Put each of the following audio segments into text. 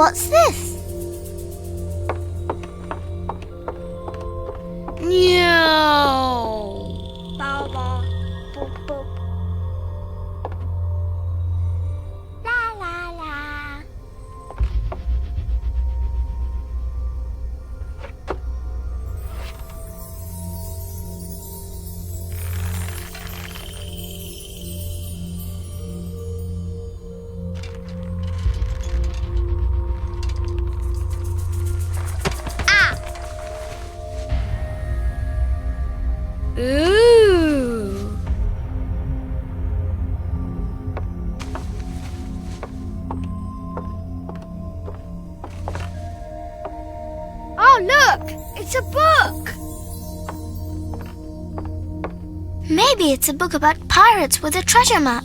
What's this? Meow. Bow bow. Boop boop. La la la. Ooh. Oh, look! It's a book! Maybe it's a book about pirates with a treasure map.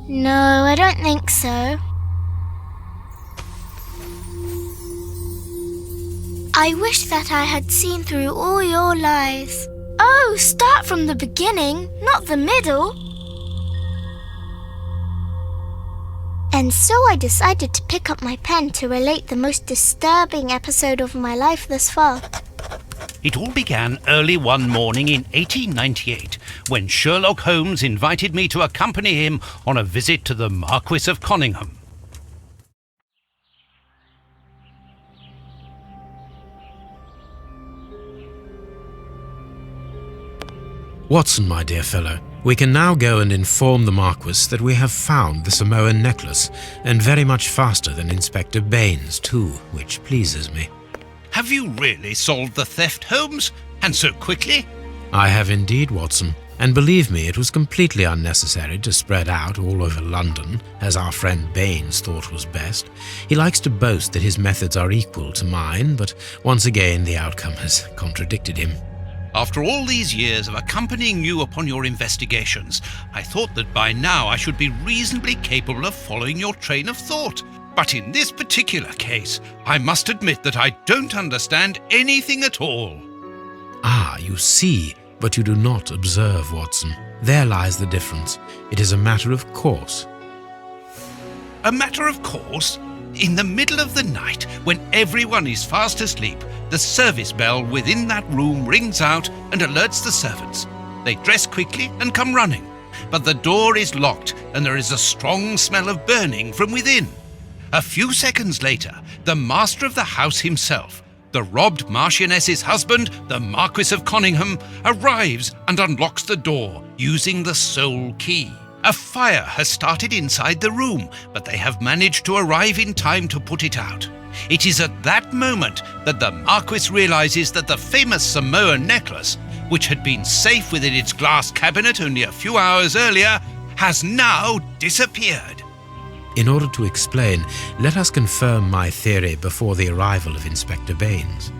No, I don't think so. I wish that I had seen through all your lies. Oh, start from the beginning, not the middle. And so I decided to pick up my pen to relate the most disturbing episode of my life thus far. It all began early one morning in 1898 when Sherlock Holmes invited me to accompany him on a visit to the Marquis of Conyngham. Watson, my dear fellow, we can now go and inform the Marquis that we have found the Samoan necklace, and very much faster than Inspector Baines, too, which pleases me. Have you really solved the theft, Holmes? And so quickly? I have indeed, Watson, and believe me, it was completely unnecessary to spread out all over London, as our friend Baines thought was best. He likes to boast that his methods are equal to mine, but once again the outcome has contradicted him. After all these years of accompanying you upon your investigations, I thought that by now I should be reasonably capable of following your train of thought. But in this particular case, I must admit that I don't understand anything at all. Ah, you see, but you do not observe, Watson. There lies the difference. It is a matter of course. A matter of course? In the middle of the night, when everyone is fast asleep, the service bell within that room rings out and alerts the servants. They dress quickly and come running, but the door is locked and there is a strong smell of burning from within. A few seconds later, the master of the house himself, the robbed Marchioness's husband, the Marquis of Conyngham, arrives and unlocks the door using the sole key. A fire has started inside the room, but they have managed to arrive in time to put it out. It is at that moment that the Marquis realizes that the famous Samoan necklace, which had been safe within its glass cabinet only a few hours earlier, has now disappeared. In order to explain, let us confirm my theory before the arrival of Inspector Baines.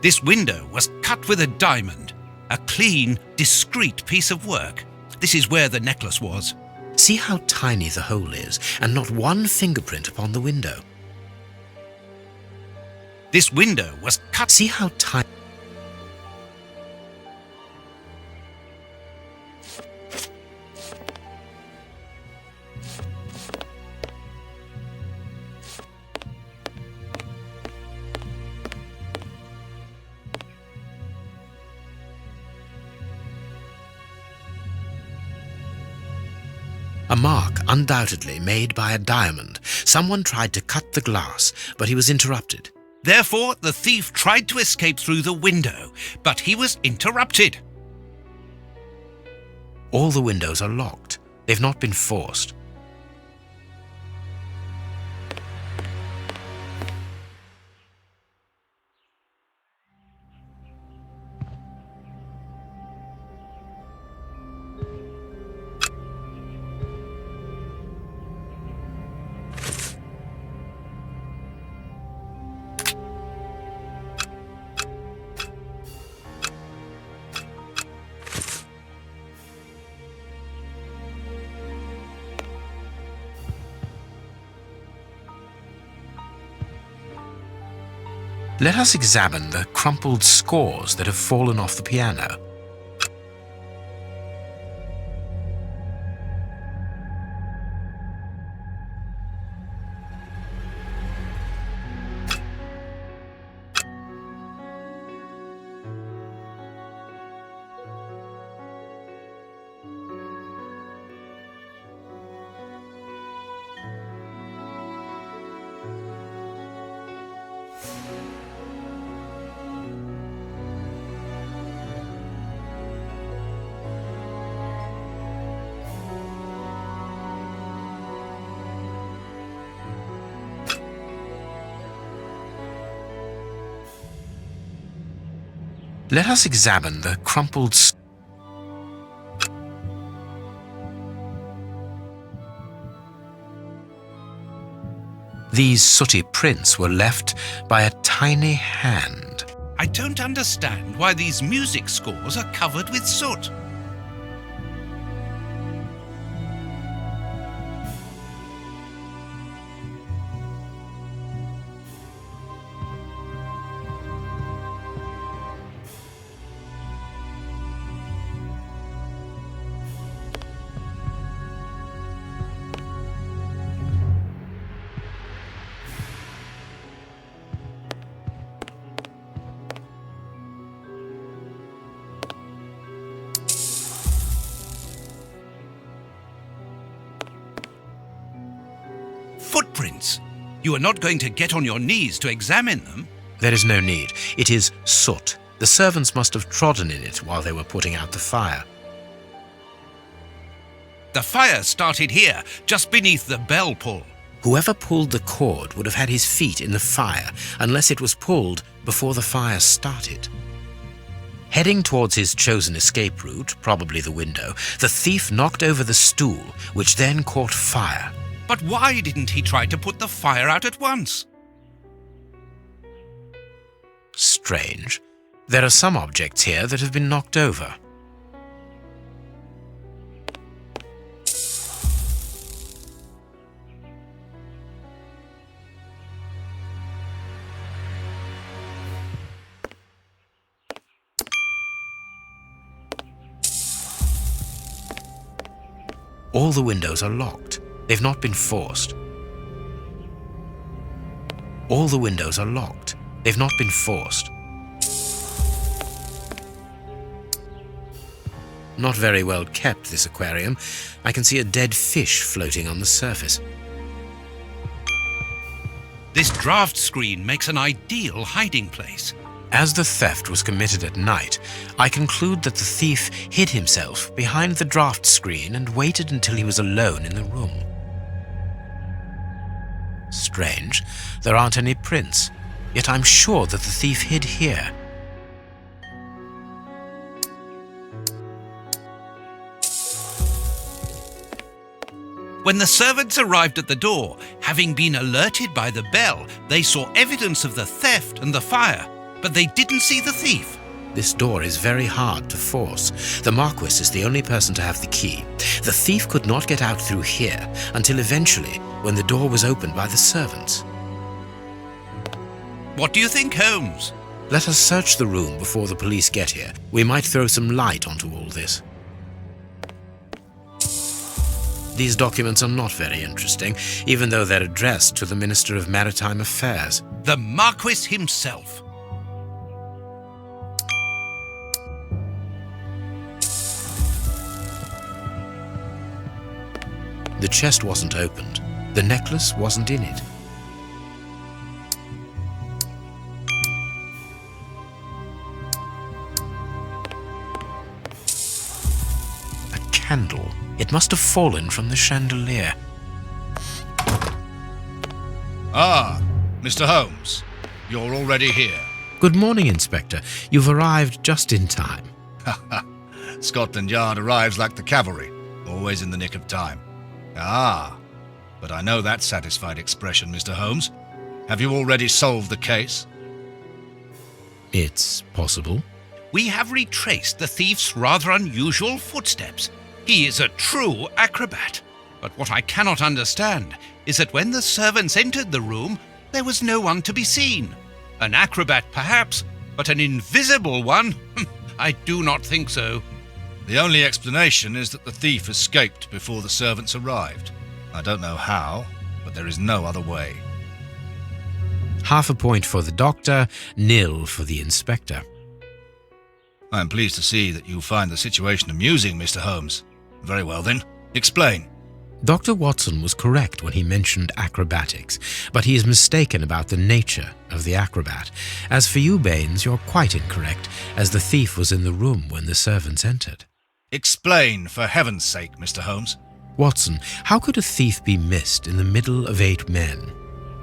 This window was cut with a diamond. A clean, discreet piece of work. This is where the necklace was. See how tiny the hole is, and not one fingerprint upon the window. This window was cut. See how tiny... A mark undoubtedly made by a diamond. Someone tried to cut the glass, but he was interrupted. Therefore, the thief tried to escape through the window, but he was interrupted. All the windows are locked. They've not been forced. Let us examine the crumpled scores that have fallen off the piano. Let us examine the crumpled scores. These sooty prints were left by a tiny hand. I don't understand why these music scores are covered with soot. Footprints. You are not going to get on your knees to examine them. There is no need. It is soot. The servants must have trodden in it while they were putting out the fire. The fire started here, just beneath the bell pull. Whoever pulled the cord would have had his feet in the fire, unless it was pulled before the fire started. Heading towards his chosen escape route, probably the window, the thief knocked over the stool, which then caught fire. But why didn't he try to put the fire out at once? Strange. There are some objects here that have been knocked over. All the windows are locked. They've not been forced. All the windows are locked. They've not been forced. Not very well kept, this aquarium. I can see a dead fish floating on the surface. This draft screen makes an ideal hiding place. As the theft was committed at night, I conclude that the thief hid himself behind the draft screen and waited until he was alone in the room. Strange, there aren't any prints, yet I'm sure that the thief hid here. When the servants arrived at the door, having been alerted by the bell, they saw evidence of the theft and the fire. but they didn't see the thief. This door is very hard to force. The Marquis is the only person to have the key. The thief could not get out through here until eventually, when the door was opened by the servants. What do you think, Holmes? Let us search the room before the police get here. We might throw some light onto all this. These documents are not very interesting, even though they're addressed to the Minister of Maritime Affairs. The Marquis himself. The chest wasn't opened. The necklace wasn't in it. A candle. It must have fallen from the chandelier. Ah, Mr. Holmes, you're already here. Good morning, Inspector. You've arrived just in time. Scotland Yard arrives like the cavalry, always in the nick of time. Ah, but I know that satisfied expression, Mr. Holmes. Have you already solved the case? It's possible. We have retraced the thief's rather unusual footsteps. He is a true acrobat. But what I cannot understand is that when the servants entered the room, there was no one to be seen. An acrobat, perhaps, but an invisible one? I do not think so. The only explanation is that the thief escaped before the servants arrived. I don't know how, but there is no other way. Half a point for the doctor, nil for the inspector. I am pleased to see that you find the situation amusing, Mr. Holmes. Very well then, explain. Dr. Watson was correct when he mentioned acrobatics, but he is mistaken about the nature of the acrobat. As for you, Baines, you're quite incorrect, as the thief was in the room when the servants entered. Explain, for heaven's sake, Mr. Holmes. Watson, how could a thief be missed in the middle of 8 men?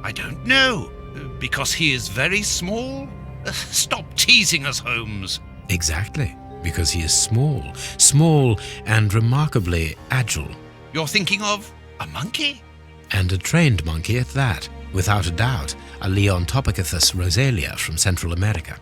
I don't know. Because he is very small? Stop teasing us, Holmes. Exactly, because he is small and remarkably agile. You're thinking of a monkey? And a trained monkey at that, without a doubt, a Leontopicathus rosalia from Central America.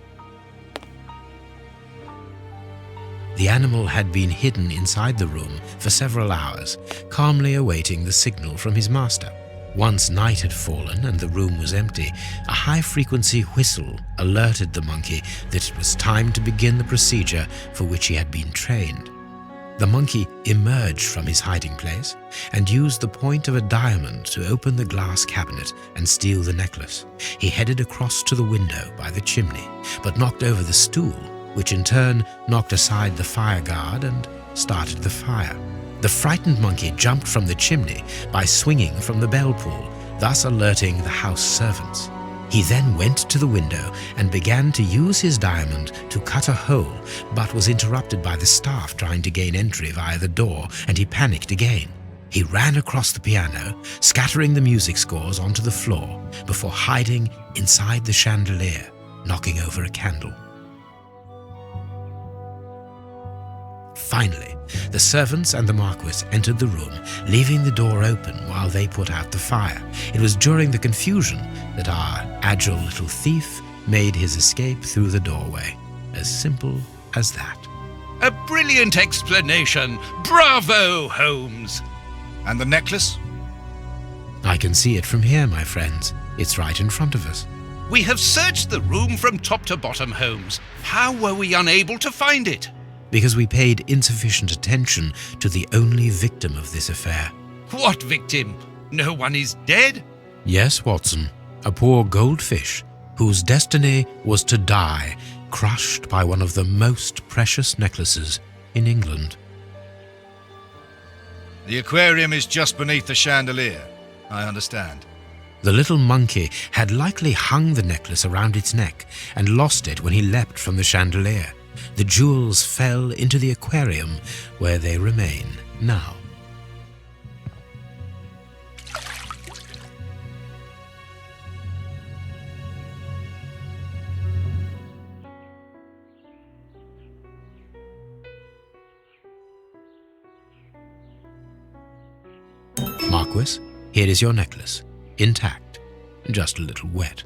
The animal had been hidden inside the room for several hours, calmly awaiting the signal from his master. Once night had fallen and the room was empty, a high-frequency whistle alerted the monkey that it was time to begin the procedure for which he had been trained. The monkey emerged from his hiding place and used the point of a diamond to open the glass cabinet and steal the necklace. He headed across to the window by the chimney, but knocked over the stool, which in turn knocked aside the fire guard and started the fire. The frightened monkey jumped from the chimney by swinging from the bell pull, thus alerting the house servants. He then went to the window and began to use his diamond to cut a hole, but was interrupted by the staff trying to gain entry via the door, and he panicked again. He ran across the piano, scattering the music scores onto the floor, before hiding inside the chandelier, knocking over a candle. Finally, the servants and the Marquis entered the room, leaving the door open while they put out the fire. It was during the confusion that our agile little thief made his escape through the doorway. As simple as that. A brilliant explanation. Bravo, Holmes. And the necklace? I can see it from here, my friends. It's right in front of us. We have searched the room from top to bottom, Holmes. How were we unable to find it? Because we paid insufficient attention to the only victim of this affair. What victim? No one is dead? Yes, Watson, a poor goldfish whose destiny was to die, crushed by one of the most precious necklaces in England. The aquarium is just beneath the chandelier. I understand. The little monkey had likely hung the necklace around its neck and lost it when he leapt from the chandelier. The jewels fell into the aquarium, where they remain now. Marquis, here is your necklace, intact, just a little wet.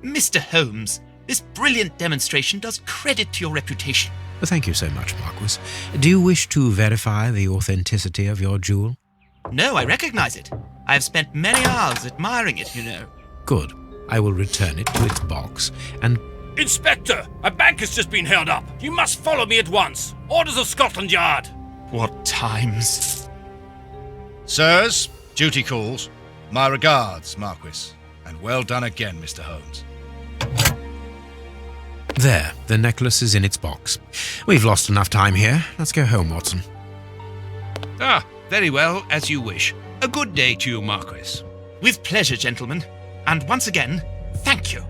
Mr. Holmes, This brilliant demonstration does credit to your reputation. Thank you so much, Marquis. Do you wish to verify the authenticity of your jewel? No, I recognize it. I have spent many hours admiring it, you know. Good. I will return it to its box and... Inspector, a bank has just been held up. You must follow me at once. Orders of Scotland Yard. What times? Sirs, duty calls. My regards, Marquis. And well done again, Mr. Holmes. There, the necklace is in its box. We've lost enough time here. Let's go home, Watson. Ah, very well, as you wish. A good day to you, Marquis. With pleasure, gentlemen. And once again, thank you.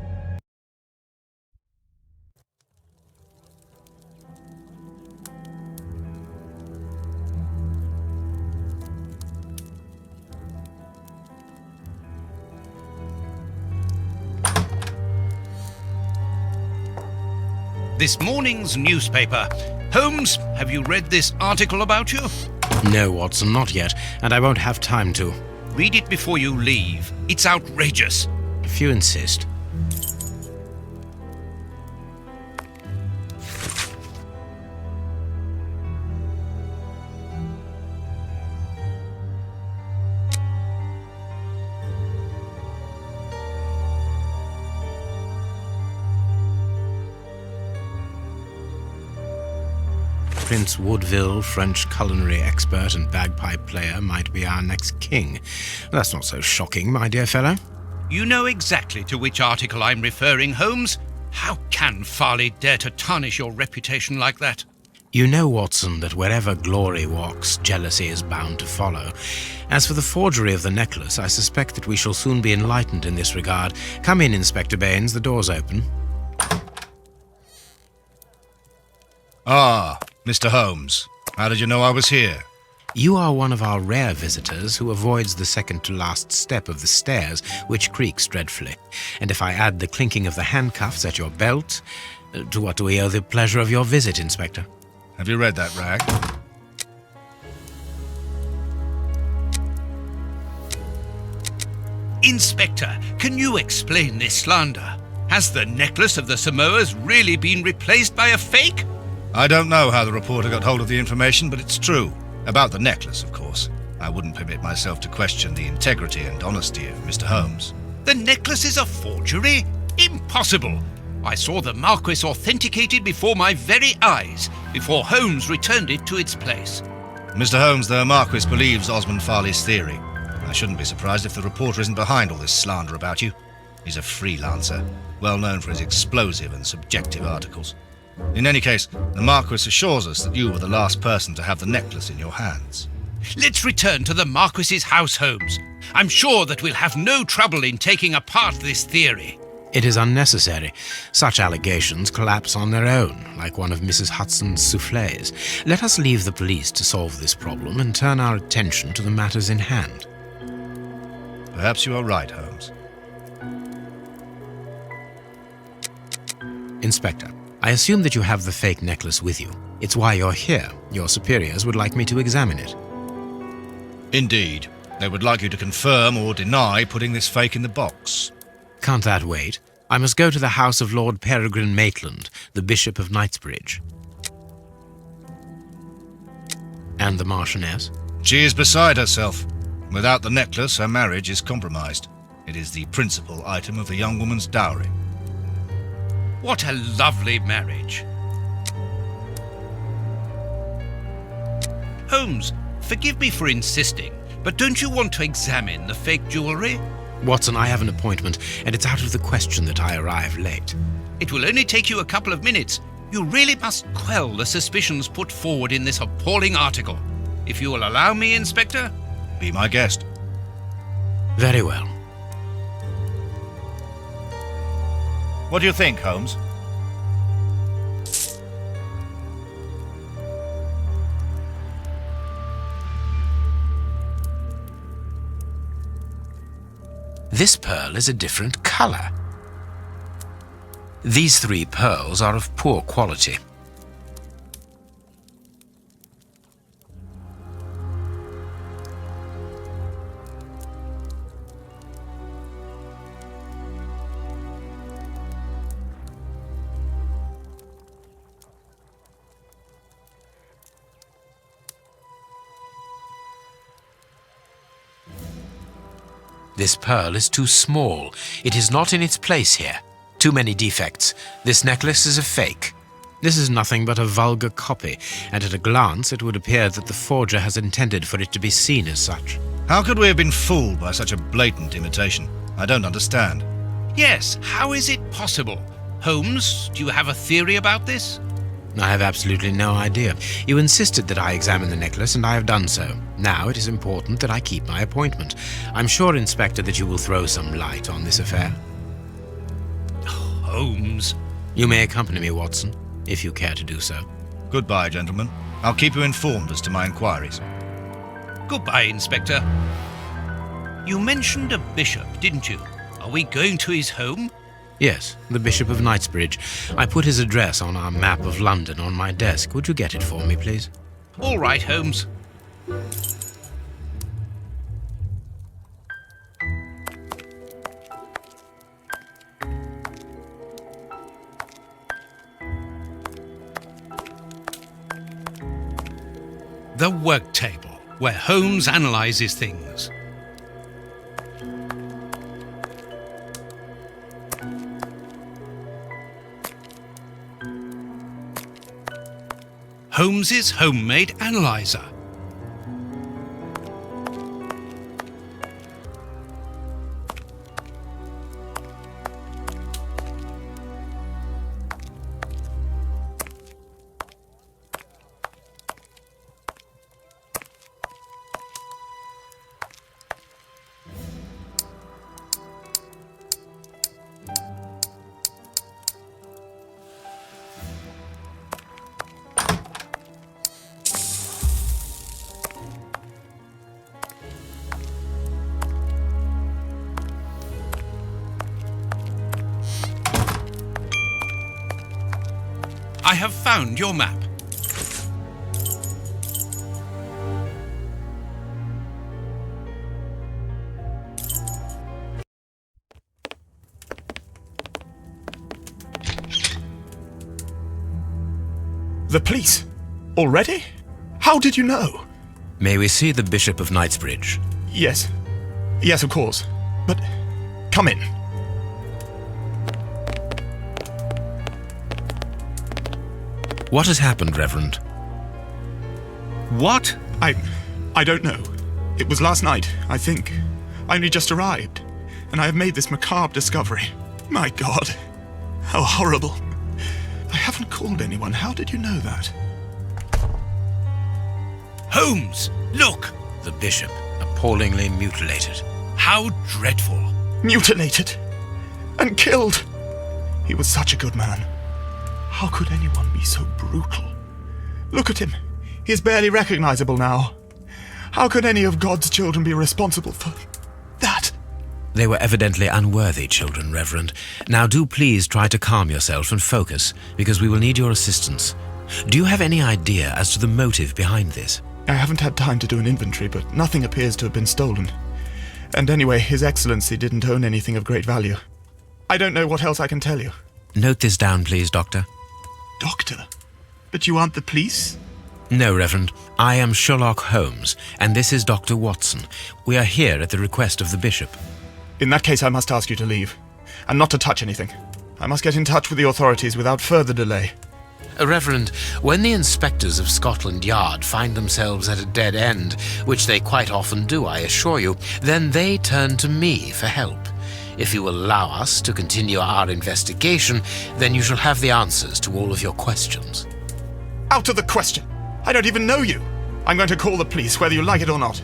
This morning's newspaper. Holmes, have you read this article about you? No, Watson, not yet, and I won't have time to. Read it before you leave. It's outrageous. If you insist. Prince Woodville, French culinary expert and bagpipe player, might be our next king. That's not so shocking, my dear fellow. You know exactly to which article I'm referring, Holmes. How can Farley dare to tarnish your reputation like that? You know, Watson, that wherever glory walks, jealousy is bound to follow. As for the forgery of the necklace, I suspect that we shall soon be enlightened in this regard. Come in, Inspector Baines, the door's open. Ah, Mr. Holmes. How did you know I was here? You are one of our rare visitors who avoids the second-to-last step of the stairs, which creaks dreadfully. And if I add the clinking of the handcuffs at your belt, to what do we owe the pleasure of your visit, Inspector? Have you read that rag? Inspector, can you explain this slander? Has the necklace of the Samoas really been replaced by a fake? I don't know how the reporter got hold of the information, but it's true. About the necklace, of course. I wouldn't permit myself to question the integrity and honesty of Mr. Holmes. The necklace is a forgery? Impossible! I saw the Marquis authenticated before my very eyes, before Holmes returned it to its place. Mr. Holmes, the Marquis believes Osmond Farley's theory. I shouldn't be surprised if the reporter isn't behind all this slander about you. He's a freelancer, well known for his explosive and subjective articles. In any case, the Marquis assures us that you were the last person to have the necklace in your hands. Let's return to the Marquis's house, Holmes. I'm sure that we'll have no trouble in taking apart this theory. It is unnecessary. Such allegations collapse on their own, like one of Mrs. Hudson's soufflés. Let us leave the police to solve this problem and turn our attention to the matters in hand. Perhaps you are right, Holmes. Inspector, I assume that you have the fake necklace with you. It's why you're here. Your superiors would like me to examine it. Indeed. They would like you to confirm or deny putting this fake in the box. Can't that wait? I must go to the house of Lord Peregrine Maitland, the Bishop of Knightsbridge. And the Marchioness? She is beside herself. Without the necklace, her marriage is compromised. It is the principal item of the young woman's dowry. What a lovely marriage. Holmes, forgive me for insisting, but don't you want to examine the fake jewellery? Watson, I have an appointment, and it's out of the question that I arrive late. It will only take you a couple of minutes. You really must quell the suspicions put forward in this appalling article. If you will allow me, Inspector? Be my guest. Very well. What do you think, Holmes? This pearl is a different color. These 3 pearls are of poor quality. This pearl is too small. It is not in its place here. Too many defects. This necklace is a fake. This is nothing but a vulgar copy, and at a glance it would appear that the forger has intended for it to be seen as such. How could we have been fooled by such a blatant imitation? I don't understand. Yes, how is it possible? Holmes, do you have a theory about this? I have absolutely no idea. You insisted that I examine the necklace, and I have done so. Now it is important that I keep my appointment. I'm sure, Inspector, that you will throw some light on this affair. Holmes. You may accompany me, Watson, if you care to do so. Goodbye, gentlemen. I'll keep you informed as to my inquiries. Goodbye, Inspector. You mentioned a bishop, didn't you? Are we going to his home? Yes, the Bishop of Knightsbridge. I put his address on our map of London on my desk. Would you get it for me, please? All right, Holmes. The work table, where Holmes analyzes things. Holmes's homemade analyzer. I have found your map. The police? Already? How did you know? May we see the Bishop of Knightsbridge? Yes. Yes, of course. But come in. What has happened, Reverend? What? I don't know. It was last night, I think. I only just arrived, and I have made this macabre discovery. My God. How horrible. I haven't called anyone. How did you know that? Holmes, look! The Bishop, appallingly mutilated. How dreadful. Mutilated. And killed. He was such a good man. How could anyone be so brutal? Look at him. He is barely recognizable now. How could any of God's children be responsible for that? They were evidently unworthy children, Reverend. Now do please try to calm yourself and focus, because we will need your assistance. Do you have any idea as to the motive behind this? I haven't had time to do an inventory, but nothing appears to have been stolen. And anyway, His Excellency didn't own anything of great value. I don't know what else I can tell you. Note this down, please, Doctor. Doctor? But you aren't the police? No, Reverend. I am Sherlock Holmes, and this is Dr. Watson. We are here at the request of the Bishop. In that case, I must ask you to leave, and not to touch anything. I must get in touch with the authorities without further delay. Reverend, when the inspectors of Scotland Yard find themselves at a dead end, which they quite often do, I assure you, then they turn to me for help. If you will allow us to continue our investigation, then you shall have the answers to all of your questions. Out of the question! I don't even know you! I'm going to call the police, whether you like it or not.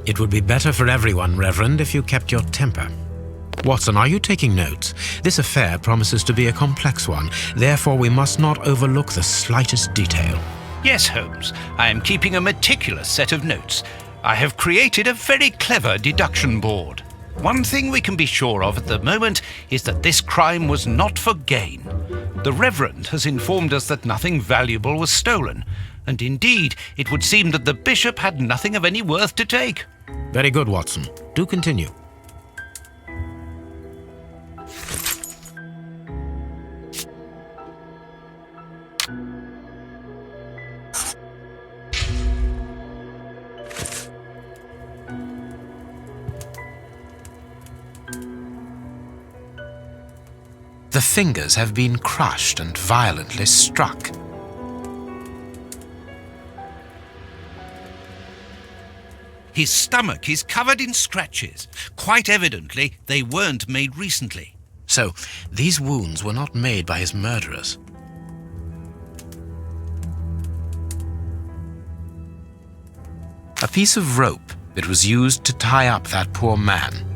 It would be better for everyone, Reverend, if you kept your temper. Watson, are you taking notes? This affair promises to be a complex one. Therefore, we must not overlook the slightest detail. Yes, Holmes. I am keeping a meticulous set of notes. I have created a very clever deduction board. One thing we can be sure of at the moment is that this crime was not for gain. The Reverend has informed us that nothing valuable was stolen, and indeed, it would seem that the Bishop had nothing of any worth to take. Very good, Watson. Do continue. The fingers have been crushed and violently struck. His stomach is covered in scratches. Quite evidently, they weren't made recently. So, these wounds were not made by his murderers. A piece of rope that was used to tie up that poor man.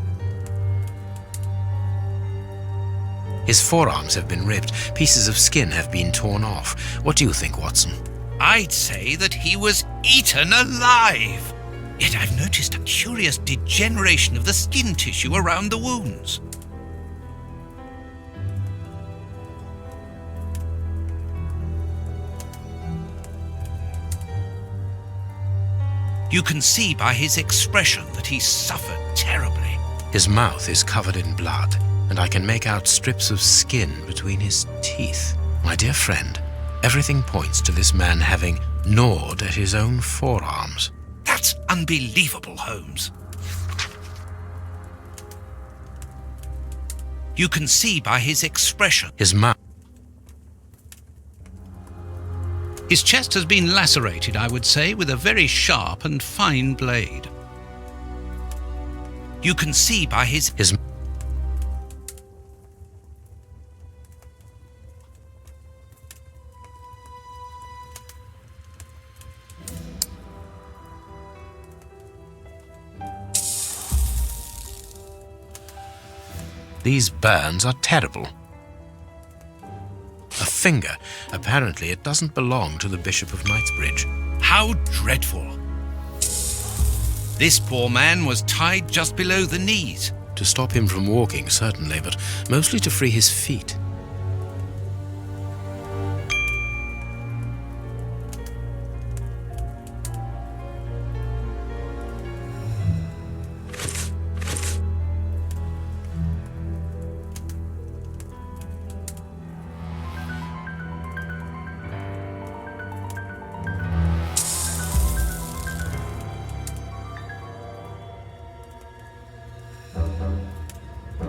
His forearms have been ripped. Pieces of skin have been torn off. What do you think, Watson? I'd say that he was eaten alive. Yet I've noticed a curious degeneration of the skin tissue around the wounds. You can see by his expression that he suffered terribly. His mouth is covered in blood, and I can make out strips of skin between his teeth. My dear friend, everything points to this man having gnawed at his own forearms. That's unbelievable, Holmes. You can see by his expression. His mouth. His chest has been lacerated, I would say, with a very sharp and fine blade. You can see by his... These burns are terrible. A finger. Apparently it doesn't belong to the Bishop of Knightsbridge. How dreadful. This poor man was tied just below the knees. To stop him from walking, certainly, but mostly to free his feet.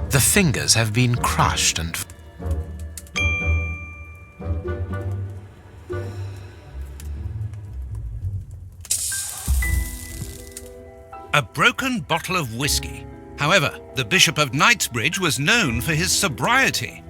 The fingers have been crushed and... A broken bottle of whiskey. However, the Bishop of Knightsbridge was known for his sobriety.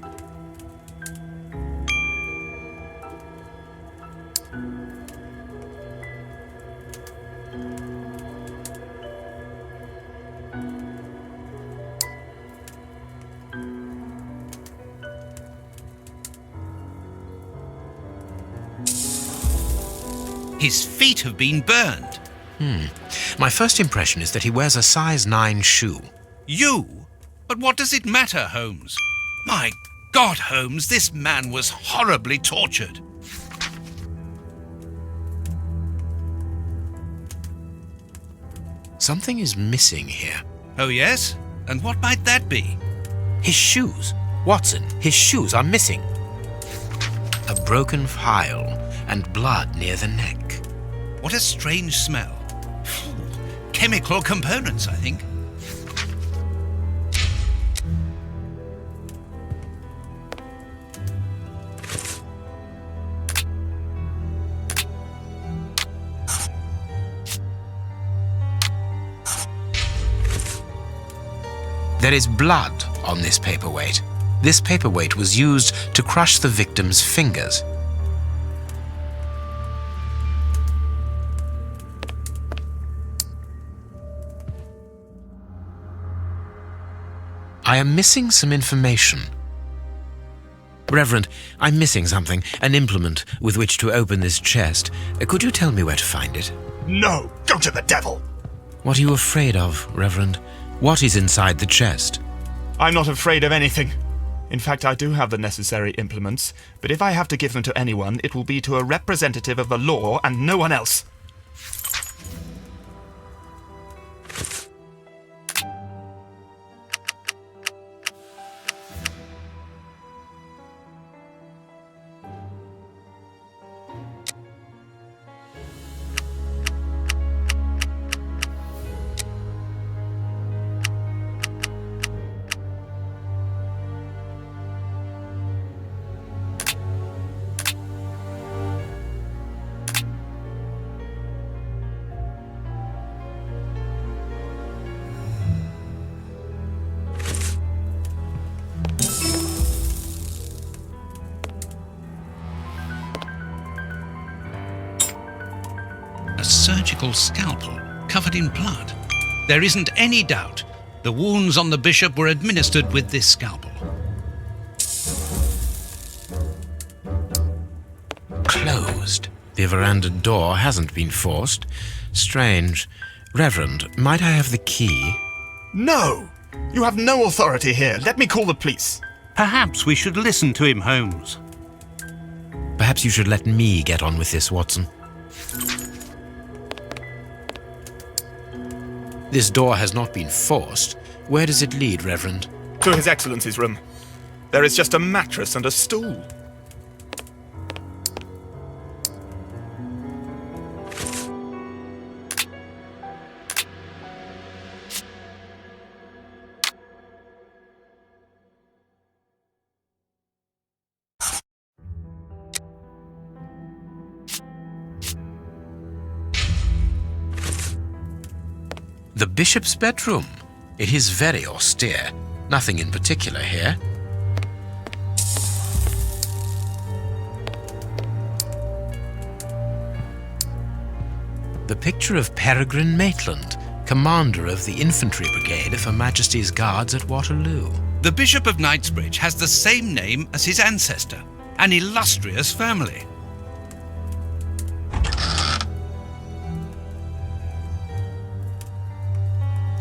His feet have been burned. My first impression is that he wears a size 9 shoe. You? But what does it matter, Holmes? My God, Holmes, this man was horribly tortured. Something is missing here. Oh, yes? And what might that be? His shoes. Watson, his shoes are missing. A broken file and blood near the neck. What a strange smell. Chemical components, I think. There is blood on this paperweight. This paperweight was used to crush the victim's fingers. I am missing some information. Reverend, I'm missing something, an implement with which to open this chest. Could you tell me where to find it? No, go to the devil! What are you afraid of, Reverend? What is inside the chest? I'm not afraid of anything. In fact, I do have the necessary implements, but if I have to give them to anyone, it will be to a representative of the law and no one else. surgical scalpel covered in blood. There isn't any doubt the wounds on the bishop were administered with this scalpel. Closed. The veranda door hasn't been forced. Strange. Reverend, might I have the key? No! You have no authority here. Let me call the police. Perhaps we should listen to him, Holmes. Perhaps you should let me get on with this, Watson. This door has not been forced. Where does it lead, Reverend? To His Excellency's room. There is just a mattress and a stool. The bishop's bedroom. It is very austere. Nothing in particular here. The picture of Peregrine Maitland, commander of the infantry brigade of Her Majesty's Guards at Waterloo. The Bishop of Knightsbridge has the same name as his ancestor, an illustrious family.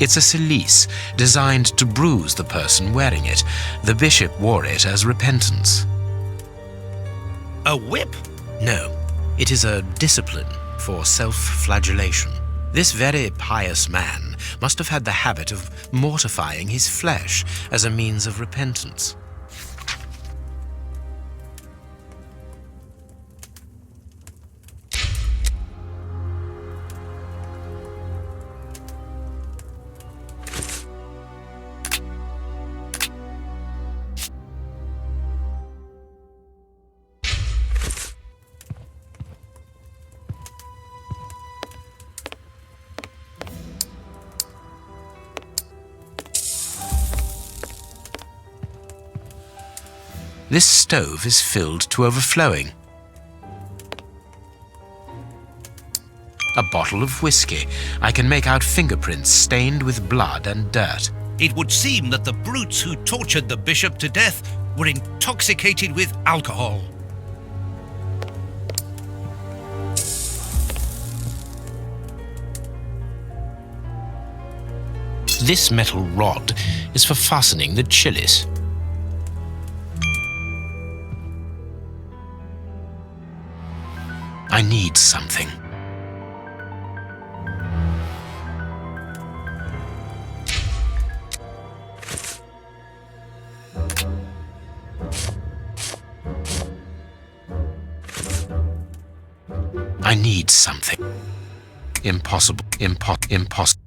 It's a cilice designed to bruise the person wearing it. The bishop wore it as repentance. A whip? No, it is a discipline for self-flagellation. This very pious man must have had the habit of mortifying his flesh as a means of repentance. This stove is filled to overflowing. A bottle of whiskey. I can make out fingerprints stained with blood and dirt. It would seem that the brutes who tortured the bishop to death were intoxicated with alcohol. This metal rod is for fastening the chilice. I need something. I need something. Impossible. Impossible.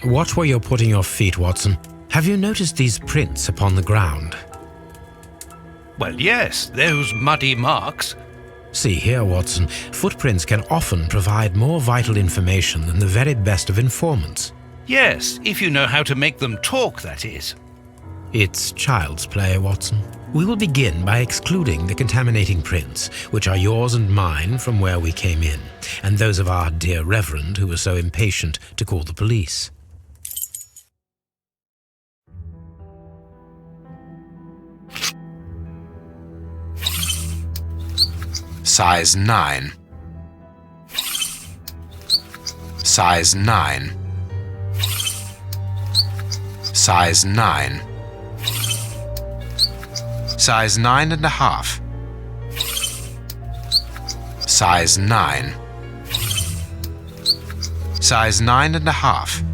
Watch where you're putting your feet, Watson. Have you noticed these prints upon the ground? Well, yes, those muddy marks. See here, Watson. Footprints can often provide more vital information than the very best of informants. Yes, if you know how to make them talk, that is. It's child's play, Watson. We will begin by excluding the contaminating prints, which are yours and mine from where we came in, and those of our dear Reverend who was so impatient to call the police. Size 9. Size 9. Size 9. Size 9.5. Size 9. Size 9.5.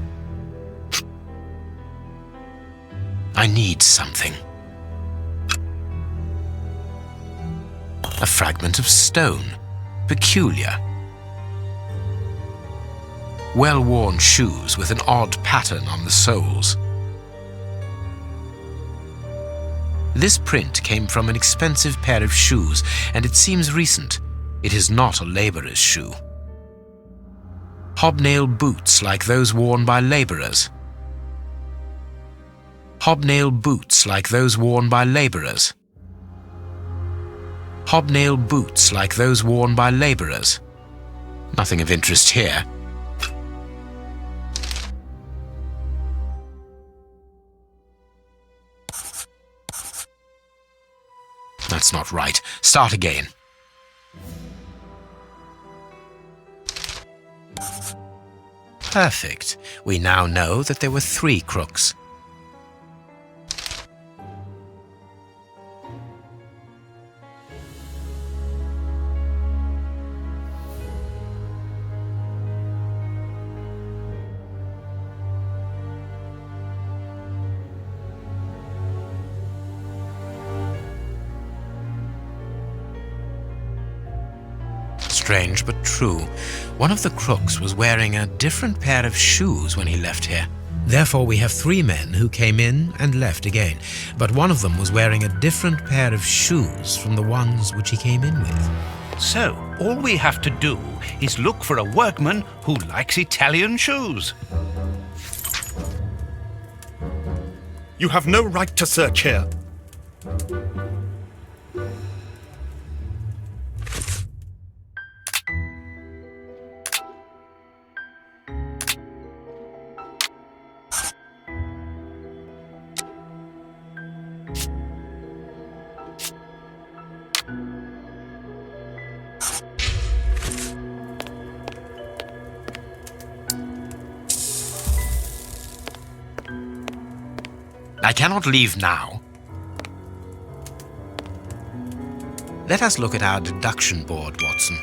I need something. A fragment of stone. Peculiar. Well-worn shoes with an odd pattern on the soles. This print came from an expensive pair of shoes, and it seems recent. It is not a laborer's shoe. Hobnail boots like those worn by laborers. Hobnail boots like those worn by laborers. hobnail boots like those worn by labourers. Nothing of interest here. That's not right. Start again. Perfect. We now know that there were 3 crooks. Strange but true. One of the crooks was wearing a different pair of shoes when he left here. Therefore, we have 3 men who came in and left again, but one of them was wearing a different pair of shoes from the ones which he came in with. So, all we have to do is look for a workman who likes Italian shoes. You have no right to search here. I cannot leave now. Let us look at our deduction board, Watson.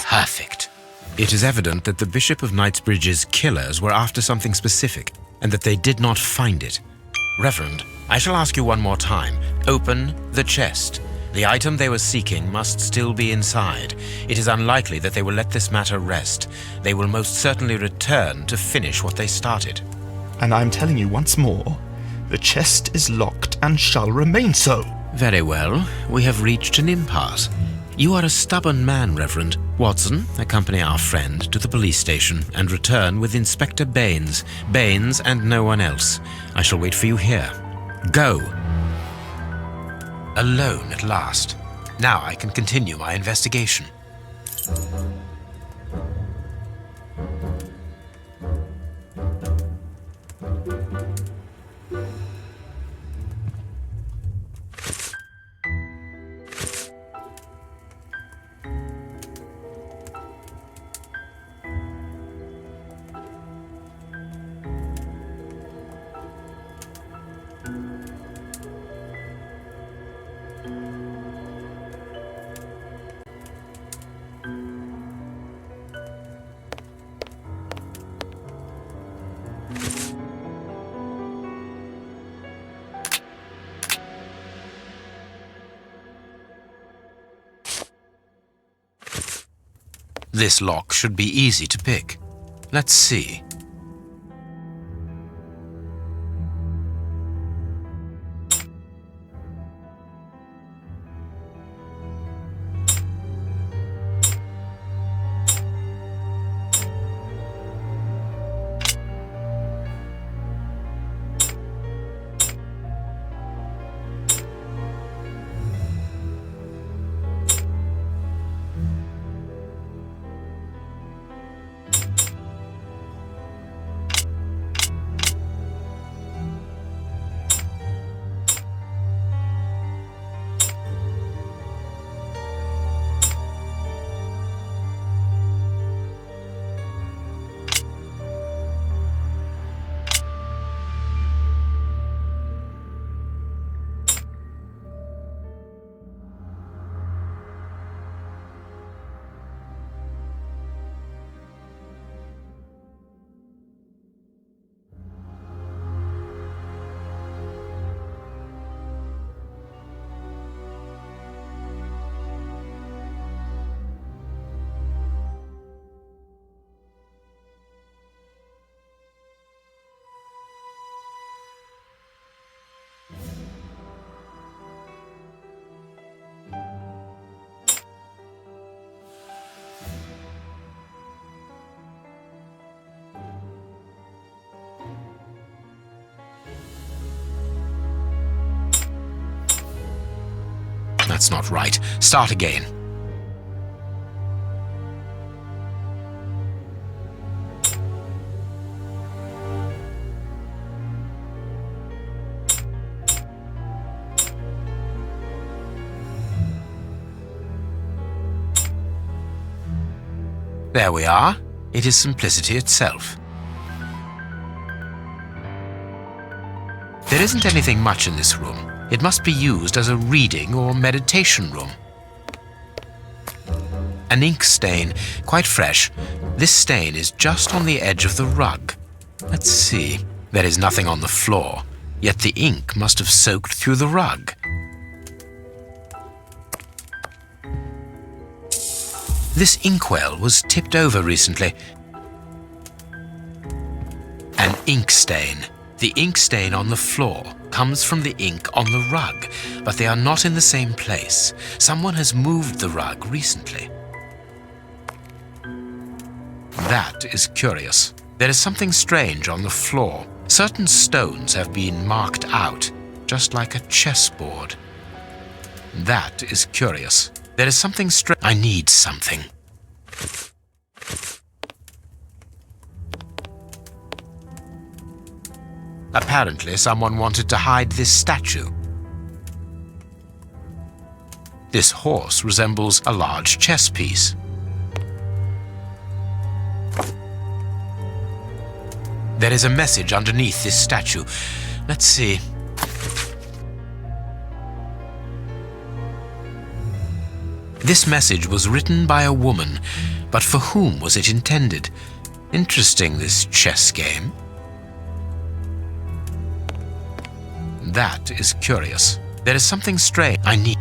Perfect. It is evident that the Bishop of Knightsbridge's killers were after something specific, and that they did not find it. Reverend, I shall ask you one more time. Open the chest. The item they were seeking must still be inside. It is unlikely that they will let this matter rest. They will most certainly return to finish what they started. And I'm telling you once more, the chest is locked and shall remain so. Very well. We have reached an impasse. You are a stubborn man, Reverend. Watson, accompany our friend to the police station and return with Inspector Baines. Baines and no one else. I shall wait for you here. Go. Alone at last. Now I can continue my investigation. This lock should be easy to pick. Let's see. That's not right. Start again. There we are. It is simplicity itself. There isn't anything much in this room. It must be used as a reading or meditation room. An ink stain, quite fresh. This stain is just on the edge of the rug. Let's see. There is nothing on the floor, yet the ink must have soaked through the rug. This inkwell was tipped over recently. An ink stain. The ink stain on the floor comes from the ink on the rug, but they are not in the same place. Someone has moved the rug recently. That is curious. There is something strange on the floor. Certain stones have been marked out, just like a chessboard. That is curious. There is something strange. I need something. Apparently, someone wanted to hide this statue. This horse resembles a large chess piece. There is a message underneath this statue. Let's see. This message was written by a woman, but for whom was it intended? Interesting, this chess game. That is curious. There is something strange. I need...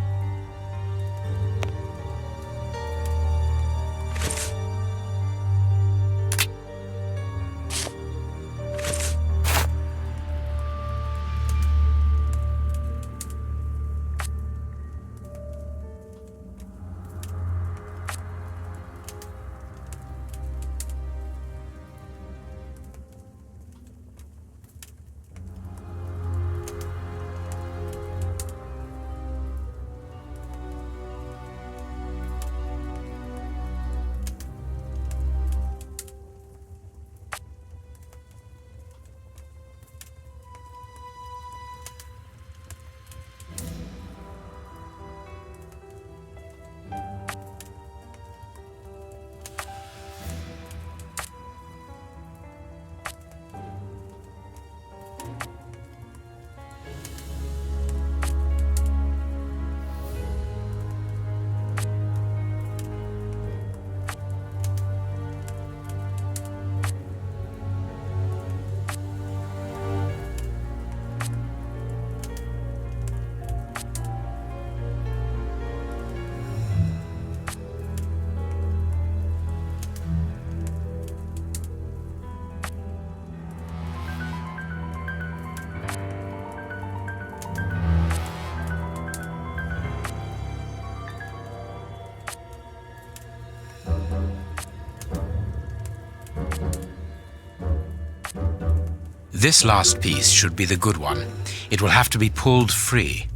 This last piece should be the good one. It will have to be pulled free.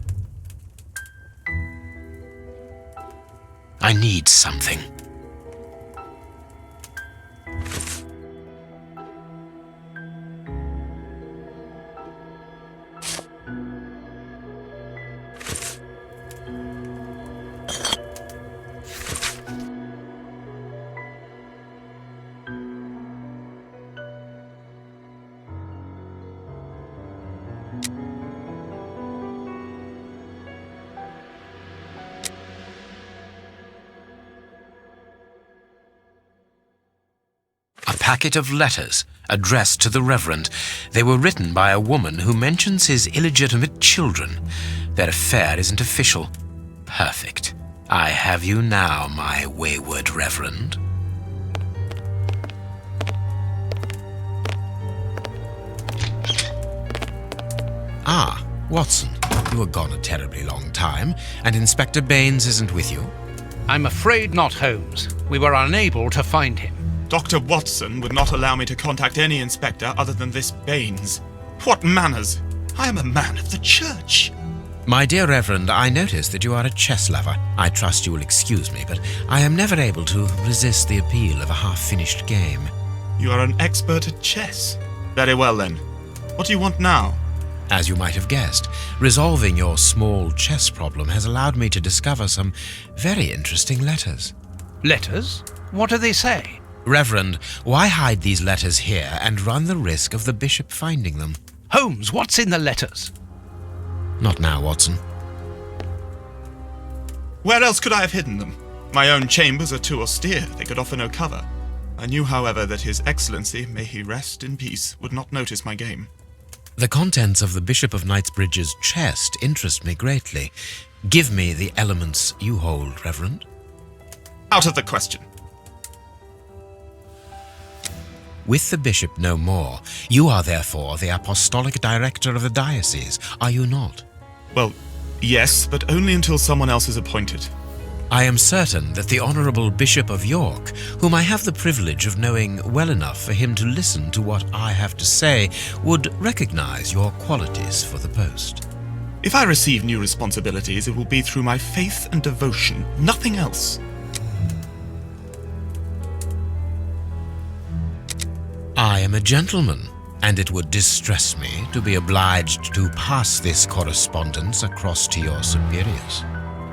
I need something. A packet of letters addressed to the Reverend. They were written by a woman who mentions his illegitimate children. Their affair isn't official. Perfect. I have you now, my wayward Reverend. Ah, Watson. You were gone a terribly long time, and Inspector Baines isn't with you. I'm afraid not, Holmes. We were unable to find him. Dr. Watson would not allow me to contact any inspector other than this Baines. What manners! I am a man of the church. My dear Reverend, I notice that you are a chess lover. I trust you will excuse me, but I am never able to resist the appeal of a half-finished game. You are an expert at chess. Very well then. What do you want now? As you might have guessed, resolving your small chess problem has allowed me to discover some very interesting letters. Letters? What do they say? Reverend, why hide these letters here and run the risk of the bishop finding them? Holmes, what's in the letters? Not now, Watson. Where else could I have hidden them? My own chambers are too austere. They could offer no cover. I knew, however, that His Excellency, may he rest in peace, would not notice my game. The contents of the Bishop of Knightsbridge's chest interest me greatly. Give me the elements you hold, Reverend. Out of the question. With the bishop no more, you are therefore the apostolic director of the diocese, are you not? Well, yes, but only until someone else is appointed. I am certain that the Honourable Bishop of York, whom I have the privilege of knowing well enough for him to listen to what I have to say, would recognise your qualities for the post. If I receive new responsibilities, it will be through my faith and devotion, nothing else. I am a gentleman, and it would distress me to be obliged to pass this correspondence across to your superiors.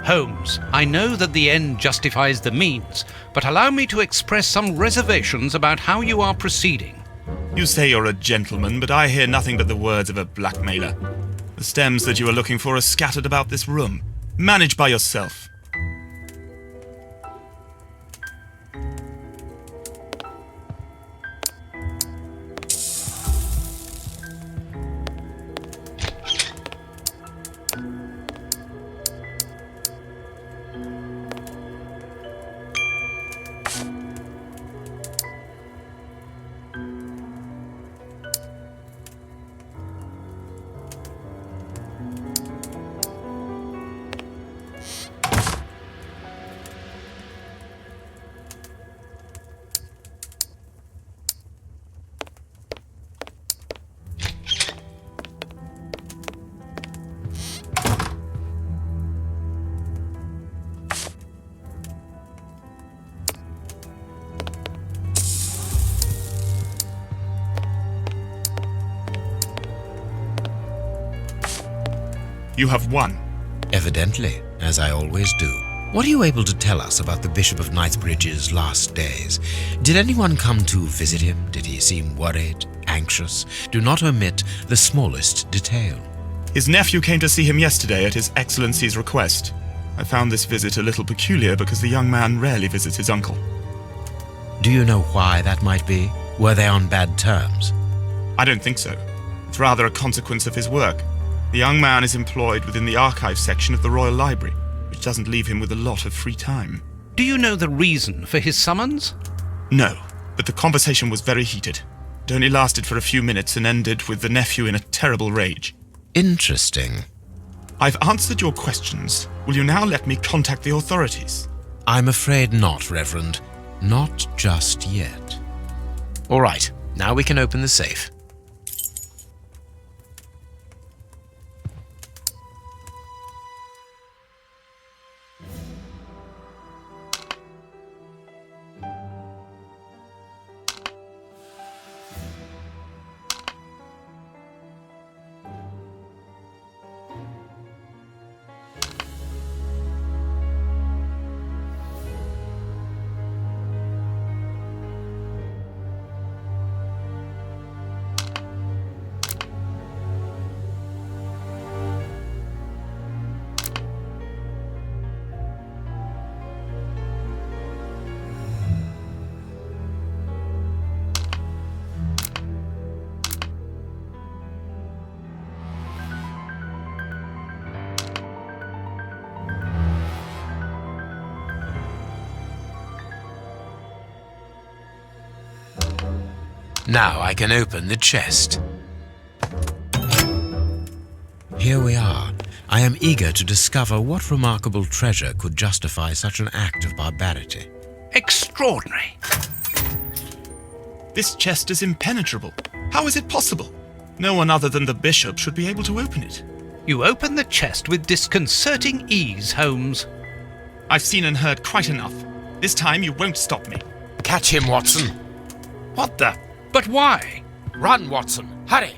Holmes, I know that the end justifies the means, but allow me to express some reservations about how you are proceeding. You say you're a gentleman, but I hear nothing but the words of a blackmailer. The stems that you are looking for are scattered about this room. Manage by yourself. You have won. Evidently, as I always do. What are you able to tell us about the Bishop of Knightsbridge's last days? Did anyone come to visit him? Did he seem worried, anxious? Do not omit the smallest detail. His nephew came to see him yesterday at His Excellency's request. I found this visit a little peculiar because the young man rarely visits his uncle. Do you know why that might be? Were they on bad terms? I don't think so. It's rather a consequence of his work. The young man is employed within the archive section of the Royal Library, which doesn't leave him with a lot of free time. Do you know the reason for his summons? No, but the conversation was very heated. It only lasted for a few minutes and ended with the nephew in a terrible rage. Interesting. I've answered your questions. Will you now let me contact the authorities? I'm afraid not, Reverend. Not just yet. All right, now we can open the safe. Now I can open the chest. Here we are. I am eager to discover what remarkable treasure could justify such an act of barbarity. Extraordinary. This chest is impenetrable. How is it possible? No one other than the bishop should be able to open it. You open the chest with disconcerting ease, Holmes. I've seen and heard quite enough. This time you won't stop me. Catch him, Watson. What the? But why? Run, Watson. Hurry.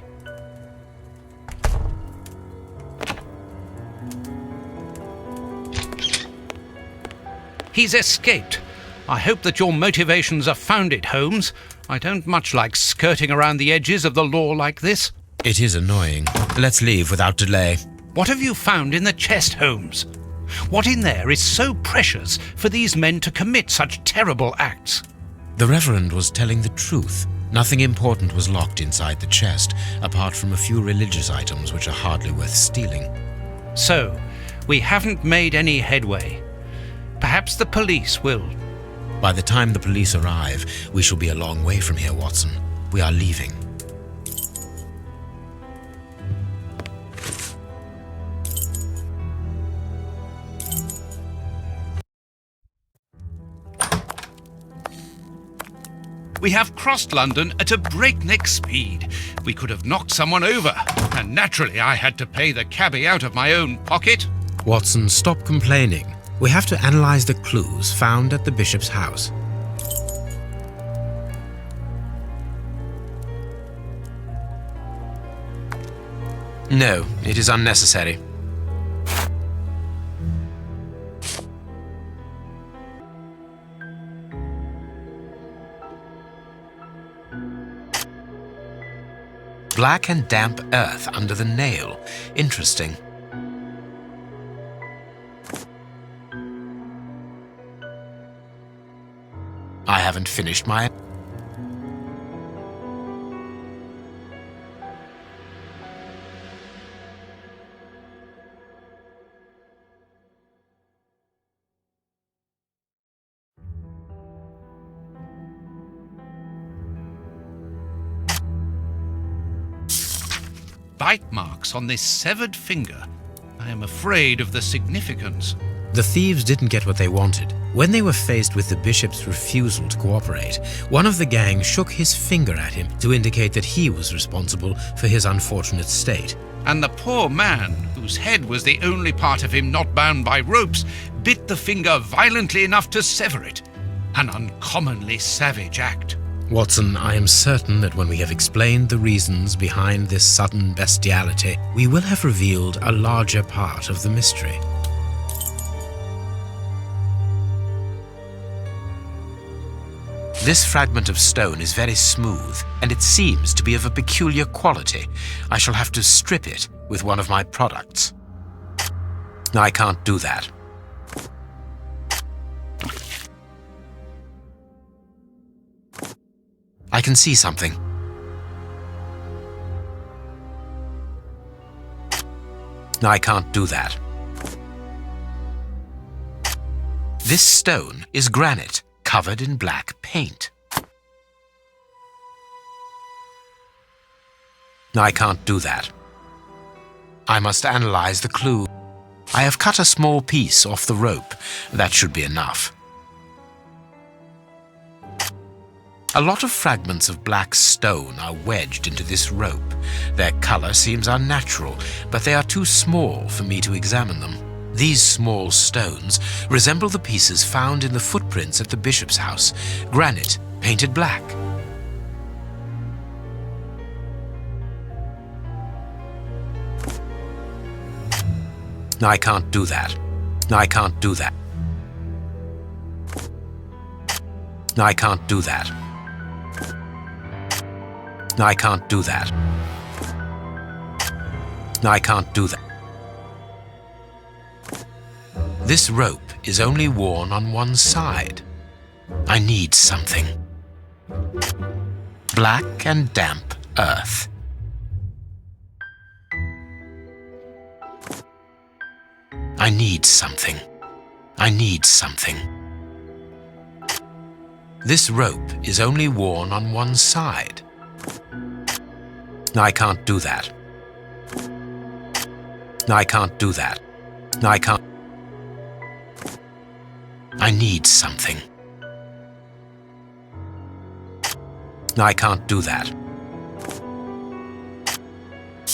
He's escaped. I hope that your motivations are founded, Holmes. I don't much like skirting around the edges of the law like this. It is annoying. Let's leave without delay. What have you found in the chest, Holmes? What in there is so precious for these men to commit such terrible acts? The Reverend was telling the truth. Nothing important was locked inside the chest, apart from a few religious items which are hardly worth stealing. So, we haven't made any headway. Perhaps the police will. By the time the police arrive, we shall be a long way from here, Watson. We are leaving. We have crossed London at a breakneck speed. We could have knocked someone over, and naturally I had to pay the cabbie out of my own pocket. Watson, stop complaining. We have to analyze the clues found at the bishop's house. No, it is unnecessary. Black and damp earth under the nail. Interesting. I haven't finished my... Bite marks on this severed finger. I am afraid of the significance. The thieves didn't get what they wanted. When they were faced with the bishop's refusal to cooperate, one of the gang shook his finger at him to indicate that he was responsible for his unfortunate state. And the poor man, whose head was the only part of him not bound by ropes, bit the finger violently enough to sever it. An uncommonly savage act. Watson, I am certain that when we have explained the reasons behind this sudden bestiality, we will have revealed a larger part of the mystery. This fragment of stone is very smooth, and it seems to be of a peculiar quality. I shall have to strip it with one of my products. I can't do that. I can see something. I can't do that. This stone is granite, covered in black paint. I can't do that. I must analyze the clue. I have cut a small piece off the rope. That should be enough. A lot of fragments of black stone are wedged into this rope. Their color seems unnatural, but they are too small for me to examine them. These small stones resemble the pieces found in the footprints at the bishop's house, granite painted black. I can't do that. I can't do that. I can't do that. I can't do that. I can't do that. This rope is only worn on one side. I need something. Black and damp earth. I need something. I need something. This rope is only worn on one side. I can't do that. I can't do that. I can't. I need something. I can't do that.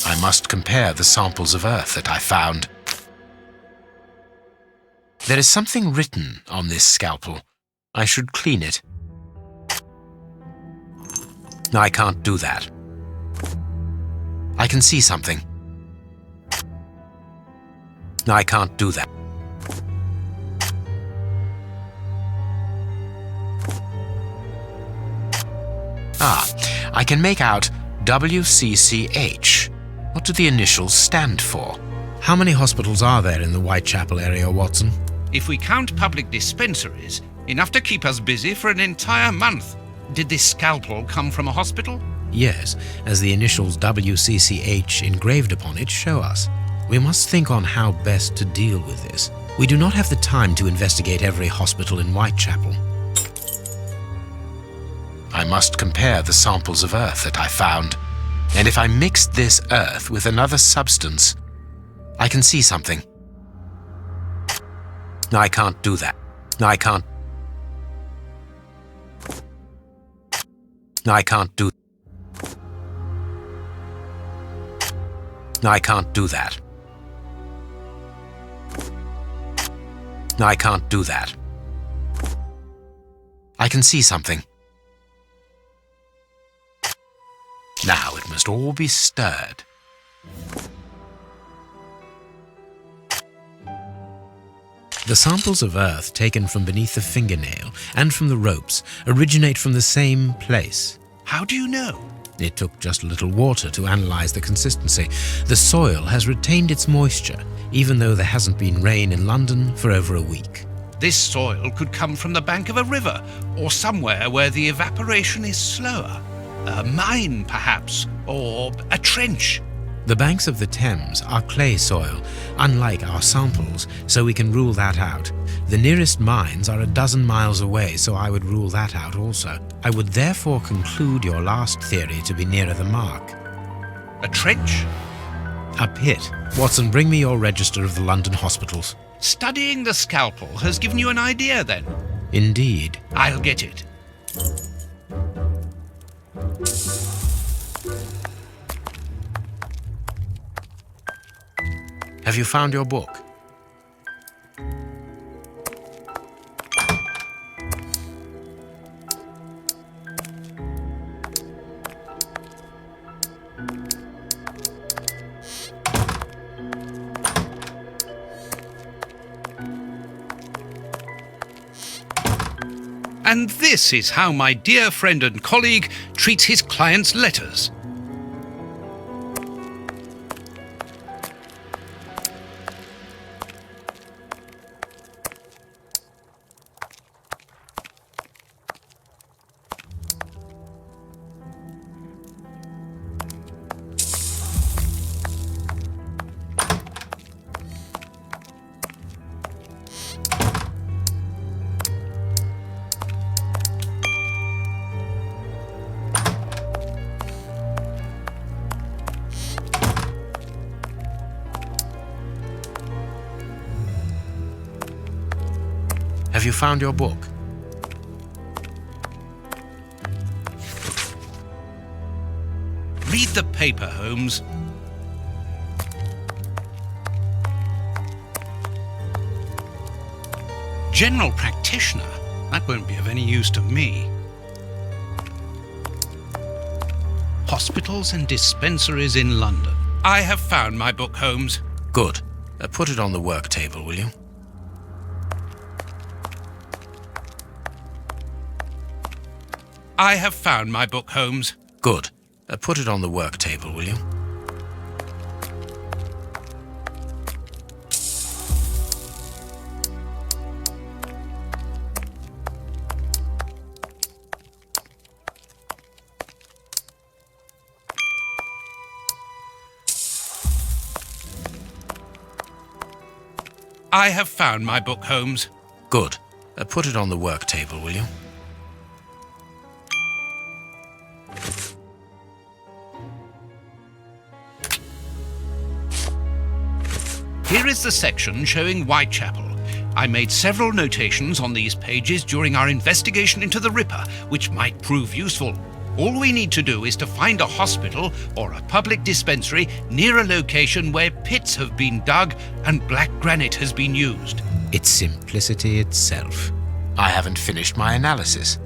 I must compare the samples of earth that I found. There is something written on this scalpel. I should clean it. I can't do that. I can see something. I can't do that. I can make out WCCH. What do the initials stand for? How many hospitals are there in the Whitechapel area, Watson? If we count public dispensaries, enough to keep us busy for an entire month. Did this scalpel come from a hospital? Yes, as the initials WCCH engraved upon it show us. We must think on how best to deal with this. We do not have the time to investigate every hospital in Whitechapel. I must compare the samples of earth that I found. And if I mixed this earth with another substance, I can see something. I can't do that. I can't. I can't do. I can't do that. I can't do that. I can see something. Now it must all be stirred. The samples of earth taken from beneath the fingernail and from the ropes originate from the same place. How do you know? It took just a little water to analyze the consistency. The soil has retained its moisture, even though there hasn't been rain in London for over a week. This soil could come from the bank of a river, or somewhere where the evaporation is slower. A mine, perhaps, or a trench. The banks of the Thames are clay soil, unlike our samples, so we can rule that out. The nearest mines are 12 miles away, so I would rule that out also. I would therefore conclude your last theory to be nearer the mark. A trench? A pit. Watson, bring me your register of the London hospitals. Studying the scalpel has given you an idea, then? Indeed. I'll get it. Have you found your book? And this is how my dear friend and colleague treats his clients' letters. Have you found your book? Read the paper, Holmes. General practitioner? That won't be of any use to me. Hospitals and dispensaries in London. I have found my book, Holmes. Good. Put it on the work table, will you? I have found my book, Holmes. Good. Put it on the work table, will you? I have found my book, Holmes. Good. Put it on the work table, will you? Here is the section showing Whitechapel. I made several notations on these pages during our investigation into the Ripper, which might prove useful. All we need to do is to find a hospital or a public dispensary near a location where pits have been dug and black granite has been used. It's simplicity itself. I haven't finished my analysis.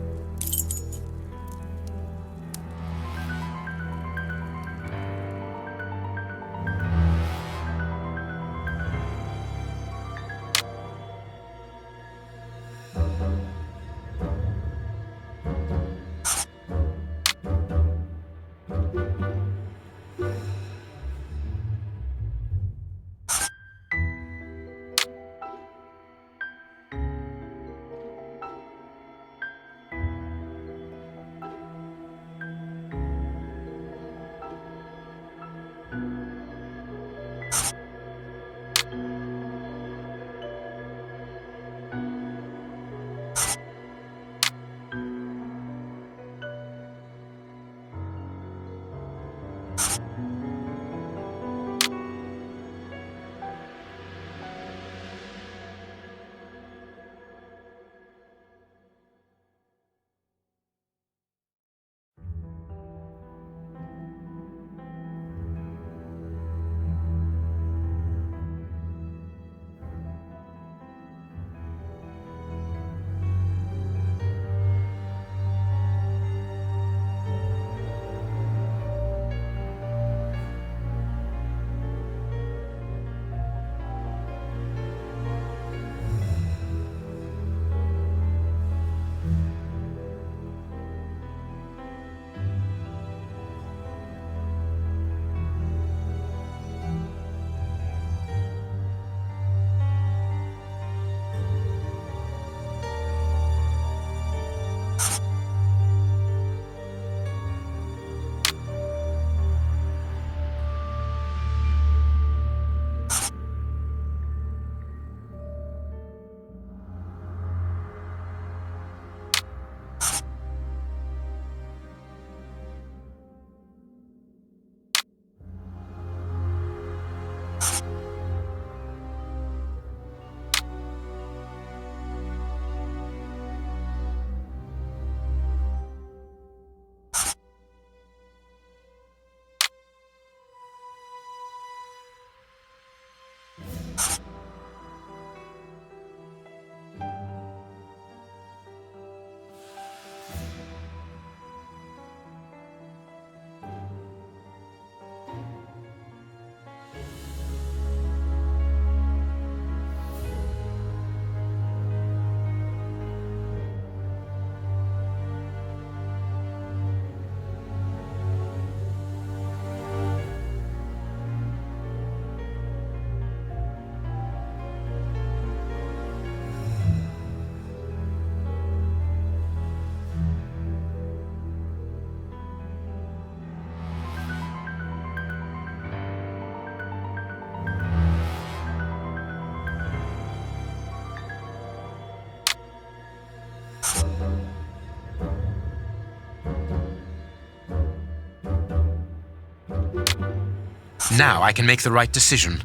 Now I can make the right decision.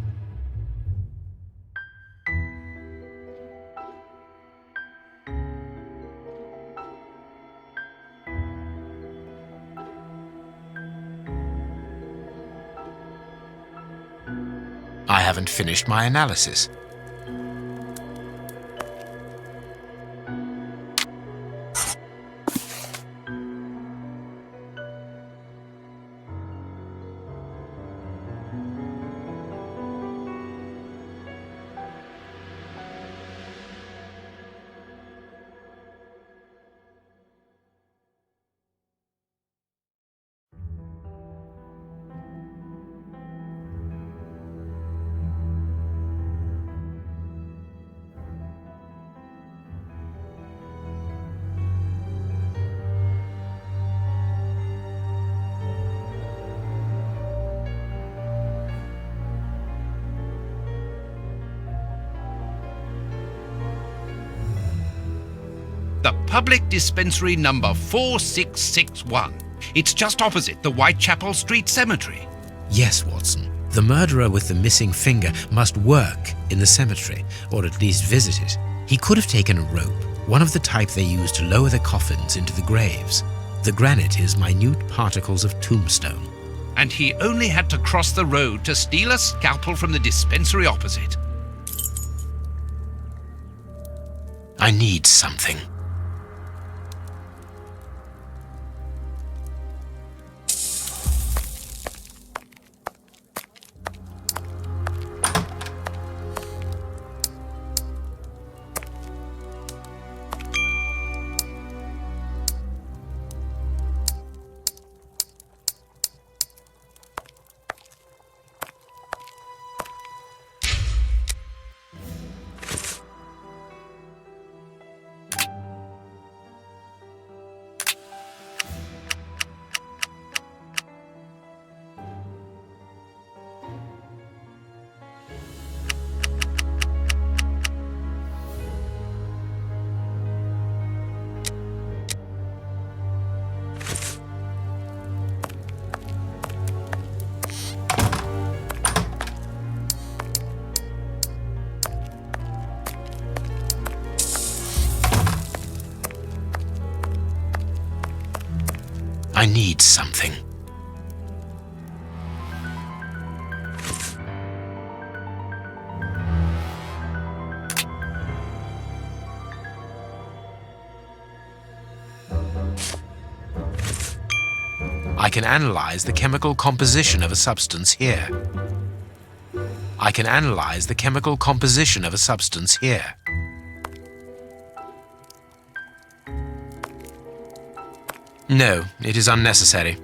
I haven't finished my analysis. The public dispensary number 4661. It's just opposite the Whitechapel Street Cemetery. Yes, Watson. The murderer with the missing finger must work in the cemetery, or at least visit it. He could have taken a rope, one of the type they use to lower the coffins into the graves. The granite is minute particles of tombstone. And he only had to cross the road to steal a scalpel from the dispensary opposite. I need something. I need something. I can analyze the chemical composition of a substance here. I can analyze the chemical composition of a substance here. No, it is unnecessary.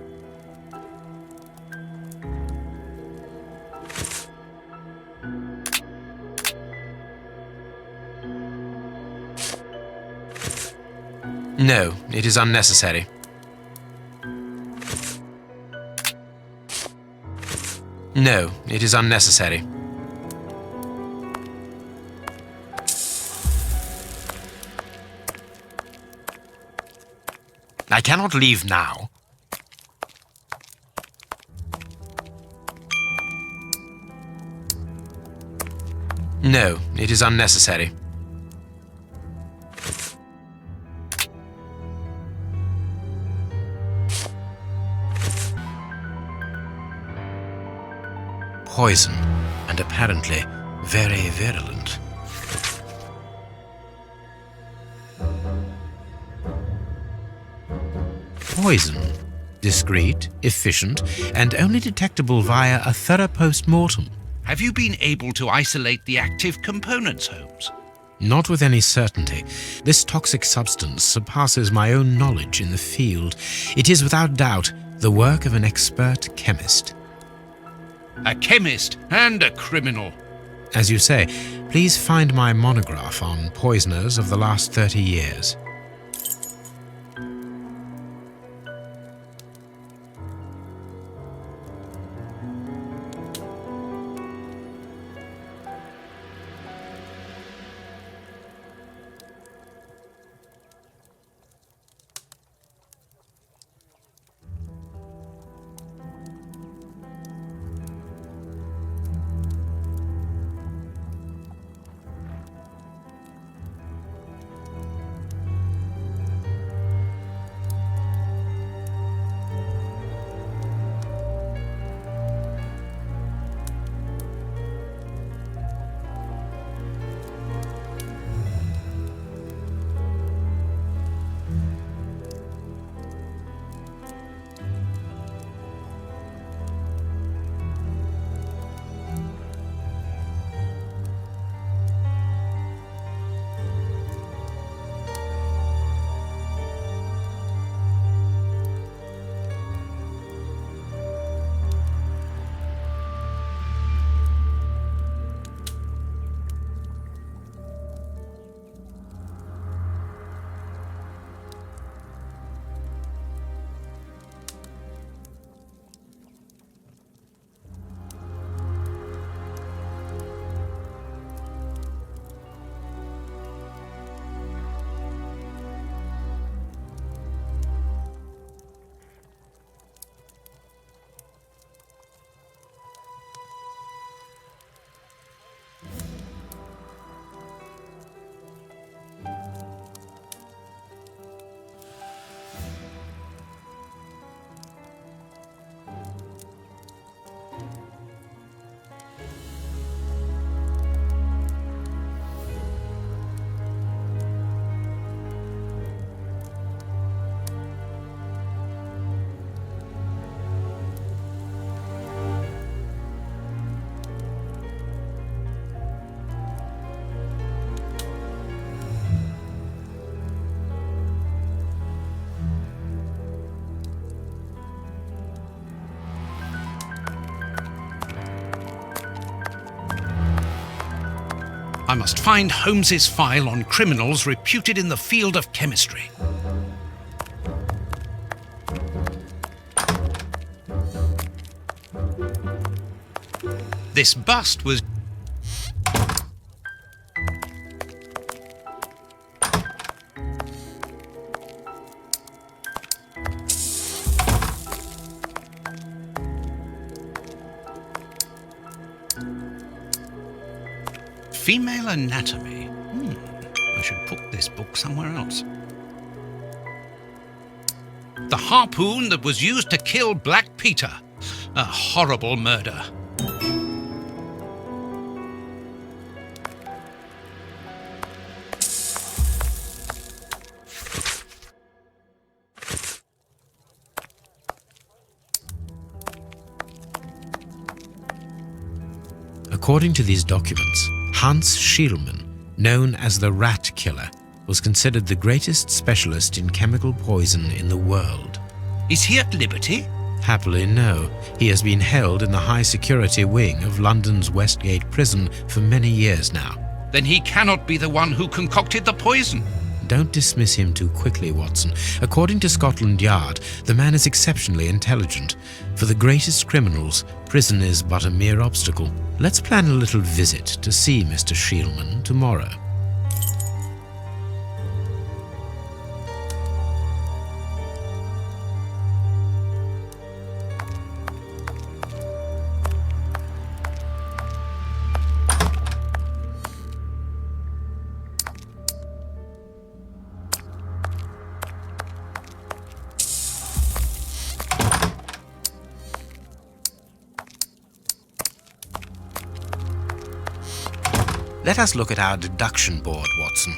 No, it is unnecessary. No, it is unnecessary. I cannot leave now. No, it is unnecessary. Poison, and apparently very virulent. Poison. Discreet, efficient, and only detectable via a thorough post-mortem. Have you been able to isolate the active components, Holmes? Not with any certainty. This toxic substance surpasses my own knowledge in the field. It is without doubt the work of an expert chemist. A chemist and a criminal. As you say, please find my monograph on poisoners of the last 30 years. I must find Holmes's file on criminals reputed in the field of chemistry. This bust was... Female anatomy. I should put this book somewhere else. The harpoon that was used to kill Black Peter. A horrible murder. According to these documents, Hans Schielmann, known as the Rat Killer, was considered the greatest specialist in chemical poison in the world. Is he at liberty? Happily, no. He has been held in the high-security wing of London's Westgate prison for many years now. Then he cannot be the one who concocted the poison. Don't dismiss him too quickly, Watson. According to Scotland Yard, the man is exceptionally intelligent. For the greatest criminals, prison is but a mere obstacle. Let's plan a little visit to see Mr. Schielmann tomorrow. Let us look at our deduction board, Watson.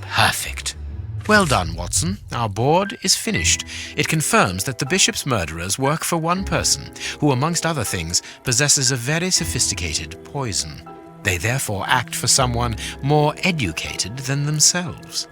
Perfect. Well done, Watson. Our board is finished. It confirms that the bishop's murderers work for one person, who, amongst other things, possesses a very sophisticated poison. They therefore act for someone more educated than themselves.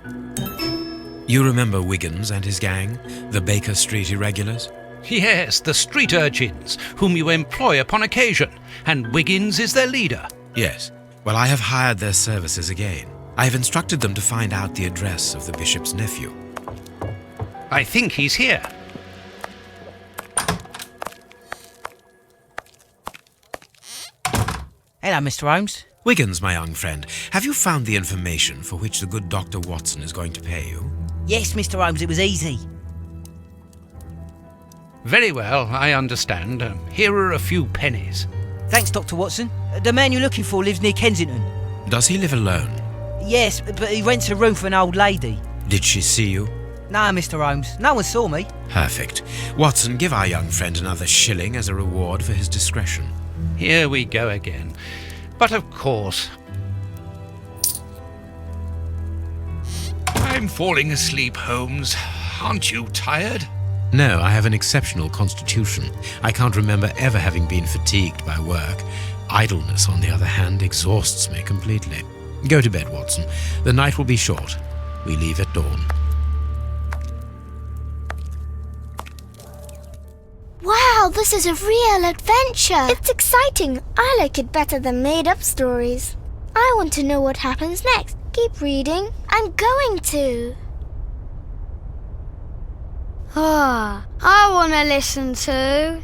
You remember Wiggins and his gang, the Baker Street Irregulars? Yes, the street urchins, whom you employ upon occasion, and Wiggins is their leader. Yes. Well, I have hired their services again. I have instructed them to find out the address of the bishop's nephew. I think he's here. Hello, Mr. Holmes. Wiggins, my young friend, have you found the information for which the good Dr. Watson is going to pay you? Yes, Mr. Holmes, it was easy. Very well, I understand. Here are a few pennies. Thanks, Dr. Watson. The man you're looking for lives near Kensington. Does he live alone? Yes, but he rents a room for an old lady. Did she see you? No, Mr. Holmes. No one saw me. Perfect. Watson, give our young friend another shilling as a reward for his discretion. Here we go again. But of course... I'm falling asleep, Holmes. Aren't you tired? No, I have an exceptional constitution. I can't remember ever having been fatigued by work. Idleness, on the other hand, exhausts me completely. Go to bed, Watson. The night will be short. We leave at dawn. Wow, this is a real adventure. It's exciting. I like it better than made-up stories. I want to know what happens next. Keep reading. I'm going to. Ah, I want to listen to.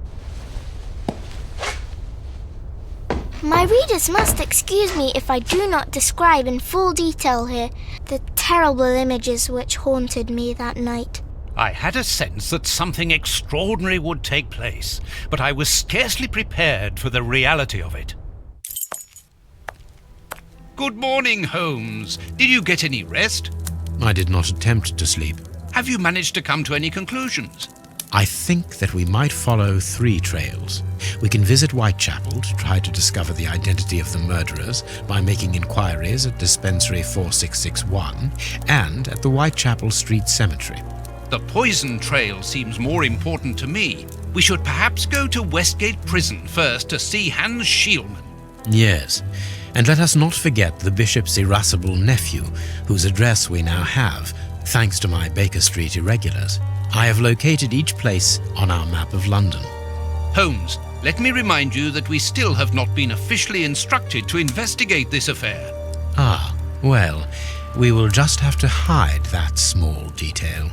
My readers must excuse me if I do not describe in full detail here the terrible images which haunted me that night. I had a sense that something extraordinary would take place, but I was scarcely prepared for the reality of it. Good morning, Holmes. Did you get any rest? I did not attempt to sleep. Have you managed to come to any conclusions? I think that we might follow 3 trails. We can visit Whitechapel to try to discover the identity of the murderers by making inquiries at Dispensary 4661 and at the Whitechapel Street Cemetery. The poison trail seems more important to me. We should perhaps go to Westgate Prison first to see Hans Schielman. Yes, and let us not forget the bishop's irascible nephew, whose address we now have, thanks to my Baker Street irregulars. I have located each place on our map of London. Holmes, let me remind you that we still have not been officially instructed to investigate this affair. Ah, well, we will just have to hide that small detail.